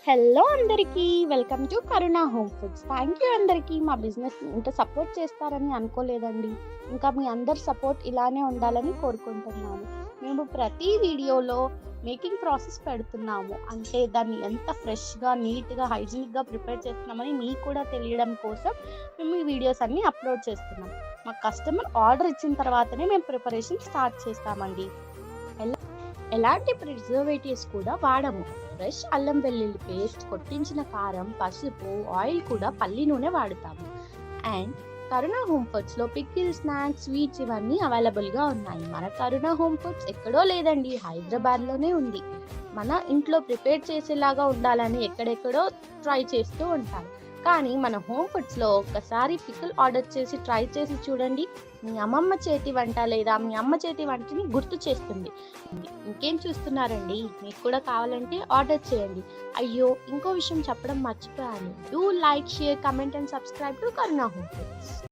Hello అందరికీ welcome to Karuna home foods. Thank you అందరికీ మా బిజినెస్ ఇంత సపోర్ట్ చేస్తారని అనుకోలేదండి. ఇంకా మీ అందరి సపోర్ట్ ఇలానే ఉండాలని కోరుకుంటున్నాను. మేము ప్రతి వీడియోలో మేకింగ్ ప్రాసెస్ పెడుతున్నాము. అంటే దాన్ని ఎంత ఫ్రెష్గా నీట్గా హైజీనిక్గా ప్రిపేర్ చేస్తున్నామని మీకు కూడా తెలియడం కోసం మేము ఈ వీడియోస్ అన్నీ అప్లోడ్ చేస్తున్నాం. మా కస్టమర్ ఆర్డర్ ఇచ్చిన తర్వాతనే మేము ప్రిపరేషన్ స్టార్ట్ చేస్తామండి. ఎలాంటి ప్రిజర్వేటివ్స్ కూడా వాడము. ఫ్రెష్ అల్లం వెల్లుల్లి పేస్ట్, కొట్టించిన కారం, పసుపు, ఆయిల్ కూడా పల్లి నూనె వాడుతాము. అండ్ కరుణ హోమ్ ఫుడ్స్లో పికిల్, స్నాక్స్, స్వీట్స్ ఇవన్నీ అవైలబుల్గా ఉన్నాయి. మన కరుణ హోమ్ ఫుడ్స్ ఎక్కడో లేదండి, హైదరాబాద్లోనే ఉంది. మన ఇంట్లో ప్రిపేర్ చేసేలాగా ఉండాలని ఎక్కడెక్కడో ట్రై చేస్తూ ఉంటారు. కానీ మన హోమ్ ఫుడ్స్లో ఒక్కసారి పికిల్ ఆర్డర్ చేసి ట్రై చేసి చూడండి. మీ అమ్మమ్మ చేతి వంట లేదా మీ అమ్మ చేతి వంటని గుర్తు చేస్తుంది. ఇంకేం చూస్తున్నారండి, మీకు కూడా కావాలంటే ఆర్డర్ చేయండి. అయ్యో, ఇంకో విషయం చెప్పడం మర్చిపోయాను. Do like, share, comment and subscribe to Karuna home foods.